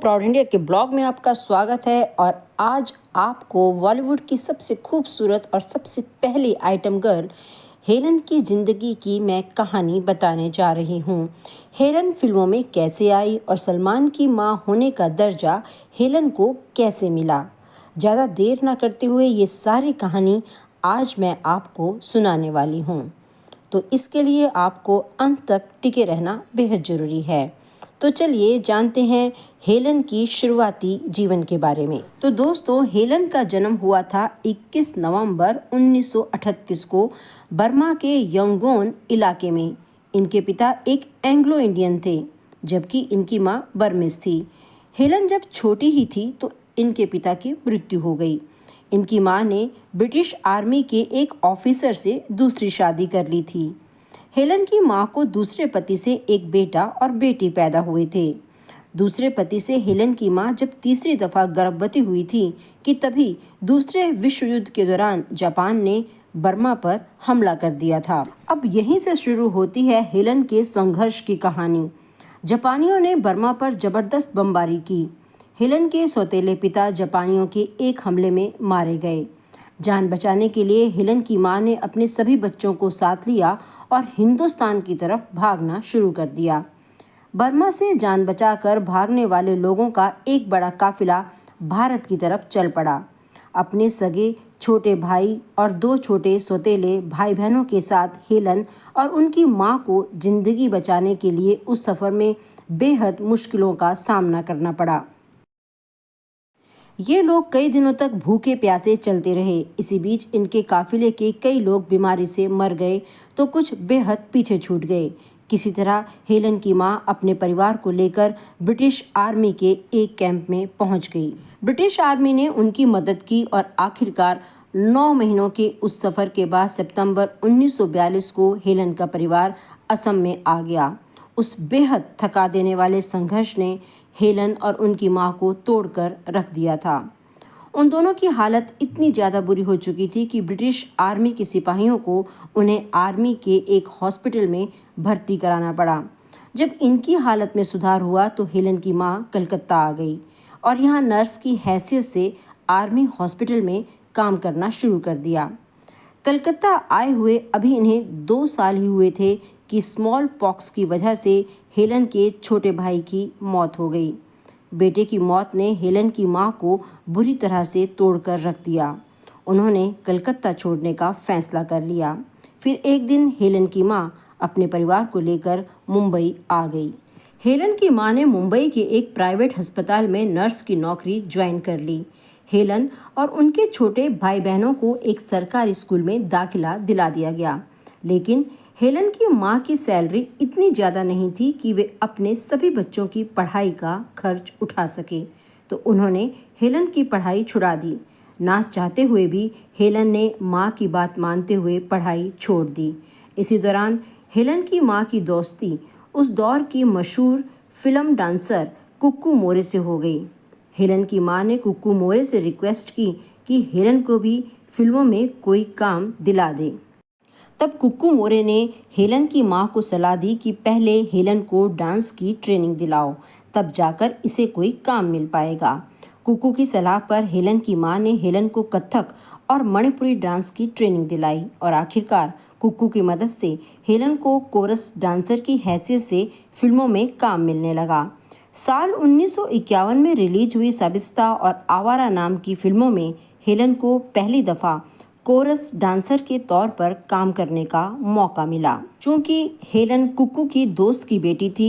Proud India के blog में आपका स्वागत है। और आज आपको बॉलीवुड की सबसे खूबसूरत और सबसे पहली आइटम गर्ल हेलन की ज़िंदगी की मैं कहानी बताने जा रही हूँ। हेलन फिल्मों में कैसे आई और सलमान की माँ होने का दर्जा हेलन को कैसे मिला। ज़्यादा देर ना करते हुए ये सारी कहानी आज मैं आपको सुनाने वाली हूँ, तो इसके लिए आपको अंत तक टिके रहना बेहद ज़रूरी है। तो चलिए जानते हैं हेलन की शुरुआती जीवन के बारे में। तो दोस्तों, हेलन का जन्म हुआ था 21 नवंबर 1938 को बर्मा के यंगोन इलाके में। इनके पिता एक एंग्लो इंडियन थे, जबकि इनकी मां बर्मीज थी। हेलन जब छोटी ही थी तो इनके पिता की मृत्यु हो गई। इनकी मां ने ब्रिटिश आर्मी के एक ऑफिसर से दूसरी शादी कर ली थी। हेलन की मां को दूसरे पति से एक बेटा और बेटी पैदा हुए थे। दूसरे पति से हेलन की मां जब तीसरी दफा गर्भवती हुई थी कि तभी दूसरे विश्व युद्ध के दौरान जापान ने बर्मा पर हमला कर दिया था। अब यहीं से शुरू होती है हेलन के संघर्ष की कहानी। जापानियों ने बर्मा पर जबरदस्त बमबारी की। हेलन के सौतेले पिता जापानियों के एक हमले में मारे गए। जान बचाने के लिए हेलन की मां ने अपने सभी बच्चों को साथ लिया और हिंदुस्तान की तरफ भागना शुरू कर दिया। बर्मा से जान बचाकर भागने वाले लोगों का एक बड़ा काफिला भारत की तरफ चल पड़ा। अपने सगे छोटे भाई और 2 छोटे सौतेले भाई बहनों के साथ हेलन और उनकी मां को जिंदगी बचाने के लिए उस सफर में बेहद मुश्किलों का सामना करना पड़ा। ये लोग कई दिनों तक भूखे प्यासे चलते रहे। इसी बीच इनके काफिले के कई लोग बीमारी से मर गए तो कुछ बेहद पीछे छूट गए। किसी तरह हेलन की मां अपने परिवार को लेकर ब्रिटिश आर्मी के एक कैंप में पहुंच गई। ब्रिटिश आर्मी ने उनकी मदद की और आखिरकार 9 महीनों के उस सफर के बाद सितंबर 1942 को हेलन का परिवार असम में आ गया। उस बेहद थका देने वाले संघर्ष ने हेलन और उनकी मां को तोड़कर रख दिया था। उन दोनों की हालत इतनी ज़्यादा बुरी हो चुकी थी कि ब्रिटिश आर्मी के सिपाहियों को उन्हें आर्मी के एक हॉस्पिटल में भर्ती कराना पड़ा। जब इनकी हालत में सुधार हुआ तो हेलन की मां कलकत्ता आ गई और यहाँ नर्स की हैसियत से आर्मी हॉस्पिटल में काम करना शुरू कर दिया। कलकत्ता आए हुए अभी इन्हें 2 साल ही हुए थे कि स्मॉल पॉक्स की वजह से हेलन के छोटे भाई की मौत हो गई। बेटे की मौत ने हेलन की मां को बुरी तरह से तोड़कर रख दिया। उन्होंने कलकत्ता छोड़ने का फैसला कर लिया। फिर एक दिन हेलन की मां अपने परिवार को लेकर मुंबई आ गई। हेलन की मां ने मुंबई के एक प्राइवेट अस्पताल में नर्स की नौकरी ज्वाइन कर ली। हेलन और उनके छोटे भाई बहनों को एक सरकारी स्कूल में दाखिला दिला दिया गया, लेकिन हेलन की मां की सैलरी इतनी ज़्यादा नहीं थी कि वे अपने सभी बच्चों की पढ़ाई का खर्च उठा सके, तो उन्होंने हेलन की पढ़ाई छुड़ा दी। ना चाहते हुए भी हेलन ने मां की बात मानते हुए पढ़ाई छोड़ दी। इसी दौरान हेलन की मां की दोस्ती उस दौर की मशहूर फिल्म डांसर कुक्कू मोरे से हो गई। हेलन की मां ने कुक्कू मोरे से रिक्वेस्ट की कि हेलन को भी फिल्मों में कोई काम दिला दे। तब कुक्कू मोरे ने हेलन की मां को सलाह दी कि पहले हेलन को डांस की ट्रेनिंग दिलाओ, तब जाकर इसे कोई काम मिल पाएगा। कुक्कू की सलाह पर हेलन की मां ने हेलन को कथक और मणिपुरी डांस की ट्रेनिंग दिलाई और आखिरकार कुक्कू की मदद से हेलन को कोरस डांसर की हैसियत से फिल्मों में काम मिलने लगा। साल 1951 में रिलीज हुई साबिस्ता और आवारा नाम की फिल्मों में हेलन को पहली दफ़ा कोरस डांसर के तौर पर काम करने का मौका मिला। चूंकि हेलन कुक्कू की दोस्त की बेटी थी,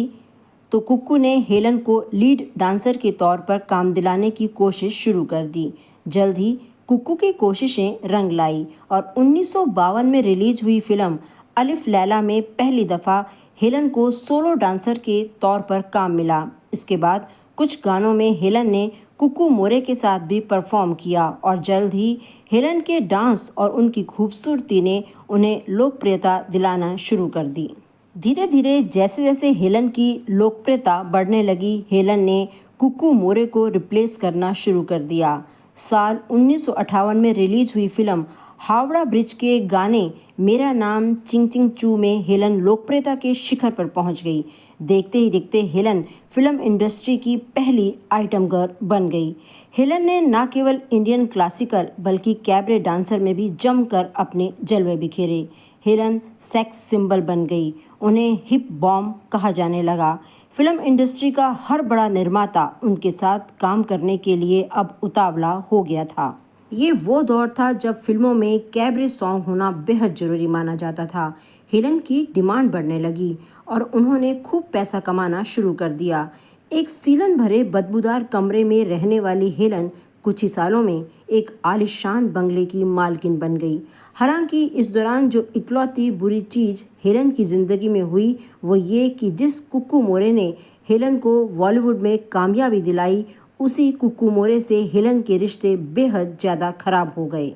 तो कुक्कू ने हेलन को लीड डांसर के तौर पर काम दिलाने की कोशिश शुरू कर दी। जल्द ही कुक्कू की कोशिशें रंग लाई और 1952 में रिलीज हुई फिल्म अलिफ लैला में पहली दफ़ा हेलन को सोलो डांसर के तौर पर काम मिला। इसके बाद कुछ गानों में हेलन ने कुक्कू मोरे के साथ भी परफॉर्म किया और जल्द ही हेलन के डांस और उनकी खूबसूरती ने उन्हें लोकप्रियता दिलाना शुरू कर दी। धीरे धीरे जैसे जैसे हेलन की लोकप्रियता बढ़ने लगी, हेलन ने कुक्कू मोरे को रिप्लेस करना शुरू कर दिया। साल 1958 में रिलीज हुई फिल्म हावड़ा ब्रिज के गाने मेरा नाम चिंग चिंग चू में हेलन लोकप्रियता के शिखर पर पहुंच गई। देखते ही देखते हेलन फिल्म इंडस्ट्री की पहली आइटम गर्ल बन गई। हेलन ने न केवल इंडियन क्लासिकल बल्कि कैबरे डांसर में भी जमकर अपने जलवे बिखेरे। हेलन सेक्स सिंबल बन गई, उन्हें हिप बॉम्ब कहा जाने लगा। फिल्म इंडस्ट्री का हर बड़ा निर्माता उनके साथ काम करने के लिए अब उतावला हो गया था। ये वो दौर था जब फिल्मों में कैबरे सॉन्ग होना बेहद जरूरी माना जाता था। हेलन की डिमांड बढ़ने लगी और उन्होंने खूब पैसा कमाना शुरू कर दिया। एक सीलन भरे बदबूदार कमरे में रहने वाली हेलन कुछ ही सालों में एक आलीशान बंगले की मालकिन बन गई। हालांकि इस दौरान जो इकलौती बुरी चीज हेलन की जिंदगी में हुई वो ये कि जिस कुक्कू मोरे ने हेलन को बॉलीवुड में कामयाबी दिलाई, उसी कुक्कू मोरे से हेलन के रिश्ते बेहद ज्यादा खराब हो गए।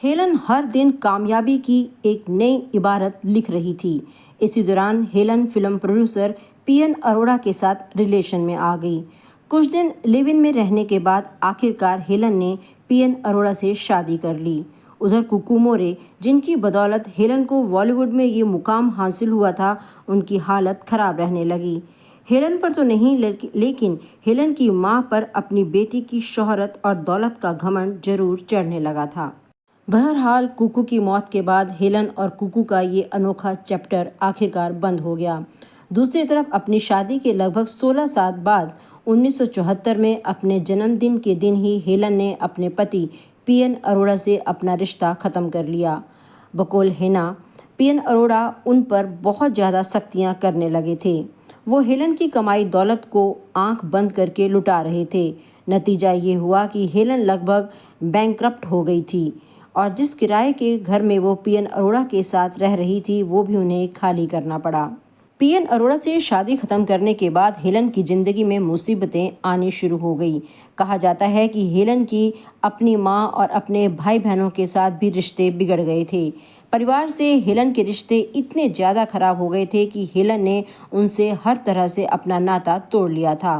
हेलन हर दिन कामयाबी की एक नई इबारत लिख रही थी। इसी दौरान Helen film producer PN Arora के साथ रिलेशन में आ गई। कुछ दिन लिव इन में रहने के बाद आखिरकार हेलन ने पीएन अरोड़ा से शादी कर ली। उधर कुक्कू मोरे, जिनकी बदौलत हेलन को बॉलीवुड में ये मुकाम हासिल हुआ था, उनकी हालत खराब रहने लगी। हेलन पर तो नहीं लेकिन हेलन की मां पर अपनी बेटी की शोहरत और दौलत का घमंड जरूर चढ़ने लगा था। बहरहाल कुकू की मौत के बाद हेलन और कुकू का ये अनोखा चैप्टर आखिरकार बंद हो गया। दूसरी तरफ अपनी शादी के लगभग 16 साल बाद 1974 में अपने जन्मदिन के दिन ही हेलन ने अपने पति पीएन अरोड़ा से अपना रिश्ता खत्म कर लिया। बकौल हेना, पीएन अरोड़ा उन पर बहुत ज़्यादा सख्तियाँ करने लगे थे। वो हेलन की कमाई दौलत को आंख बंद करके लुटा रहे थे। नतीजा ये हुआ कि हेलन लगभग बैंकक्रप्ट हो गई थी और जिस किराए के घर में वो पीएन अरोड़ा के साथ रह रही थी वो भी उन्हें खाली करना पड़ा। पीएन अरोड़ा से शादी खत्म करने के बाद हेलन की जिंदगी में मुसीबतें आनी शुरू हो गई। कहा जाता है कि हेलन की अपनी मां और अपने भाई बहनों के साथ भी रिश्ते बिगड़ गए थे। परिवार से हेलन के रिश्ते इतने ज़्यादा खराब हो गए थे कि हेलन ने उनसे हर तरह से अपना नाता तोड़ लिया था।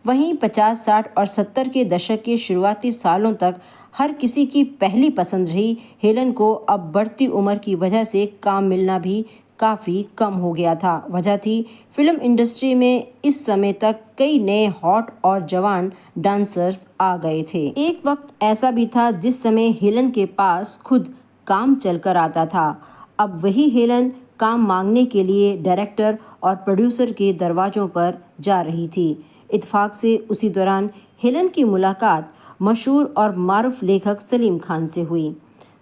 वहीं 50, 60 और 70 के दशक के शुरुआती सालों तक हर किसी की पहली पसंद रही हेलन को अब बढ़ती उम्र की वजह से काम मिलना भी काफ़ी कम हो गया था। वजह थी फिल्म इंडस्ट्री में इस समय तक कई नए हॉट और जवान डांसर्स आ गए थे। एक वक्त ऐसा भी था जिस समय हेलन के पास खुद काम चलकर आता था। अब वही हेलन काम मांगने के लिए डायरेक्टर और प्रोड्यूसर के दरवाजों पर जा रही थी। इत्तेफाक से उसी दौरान हेलन की मुलाकात मशहूर और मारूफ लेखक सलीम खान से हुई।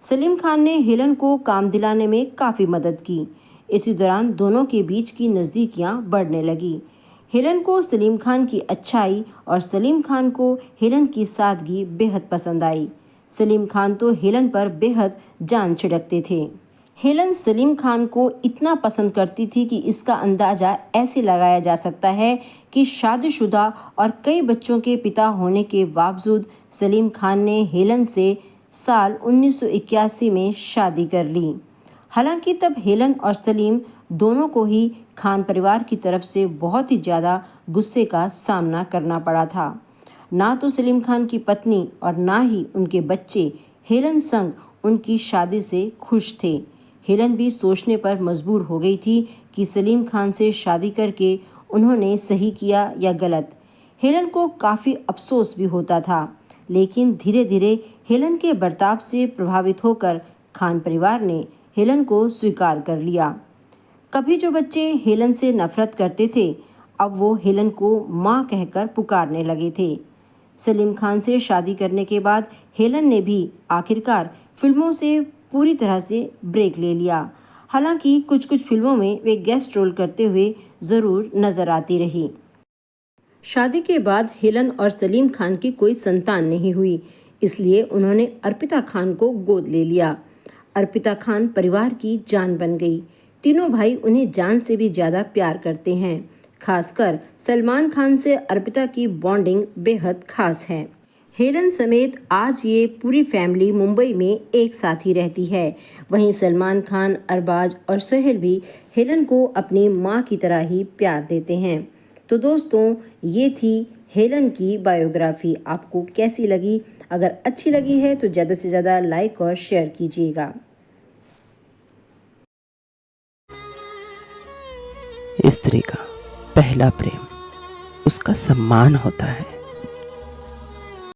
सलीम खान ने हेलन को काम दिलाने में काफ़ी मदद की। इसी दौरान दोनों के बीच की नज़दीकियां बढ़ने लगी। हेलन को सलीम खान की अच्छाई और सलीम खान को हेलन की सादगी बेहद पसंद आई। सलीम खान तो हेलन पर बेहद जान छिड़कते थे। हेलन सलीम खान को इतना पसंद करती थी कि इसका अंदाज़ा ऐसे लगाया जा सकता है कि शादीशुदा और कई बच्चों के पिता होने के बावजूद सलीम खान ने हेलन से साल 1981 में शादी कर ली। हालांकि तब हेलन और सलीम दोनों को ही खान परिवार की तरफ से बहुत ही ज़्यादा गुस्से का सामना करना पड़ा था। ना तो सलीम खान की पत्नी और ना ही उनके बच्चे हेलन संग उनकी शादी से खुश थे। हेलन भी सोचने पर मजबूर हो गई थी कि सलीम खान से शादी करके उन्होंने सही किया या गलत। हेलन को काफ़ी अफसोस भी होता था, लेकिन धीरे धीरे हेलन के बर्ताव से प्रभावित होकर खान परिवार ने हेलन को स्वीकार कर लिया। कभी जो बच्चे हेलन से नफरत करते थे, अब वो हेलन को माँ कहकर पुकारने लगे थे। सलीम खान से शादी करने के बाद हेलन ने भी आखिरकार फिल्मों से पूरी तरह से ब्रेक ले लिया। हालांकि कुछ कुछ फिल्मों में वे गेस्ट रोल करते हुए ज़रूर नज़र आती रही। शादी के बाद हेलन और सलीम खान की कोई संतान नहीं हुई, इसलिए उन्होंने अर्पिता खान को गोद ले लिया। अर्पिता खान परिवार की जान बन गई। तीनों भाई उन्हें जान से भी ज़्यादा प्यार करते हैं। खासकर सलमान खान से अर्पिता की बॉन्डिंग बेहद खास है। हेलन समेत आज ये पूरी फैमिली मुंबई में एक साथ ही रहती है। वहीं सलमान खान, अरबाज और सोहेल भी हेलन को अपनी माँ की तरह ही प्यार देते हैं। तो दोस्तों, ये थी हेलन की बायोग्राफी। आपको कैसी लगी अगर अच्छी लगी है तो ज़्यादा से ज़्यादा लाइक और शेयर कीजिएगा। स्त्री का पहला प्रेम उसका सम्मान होता है।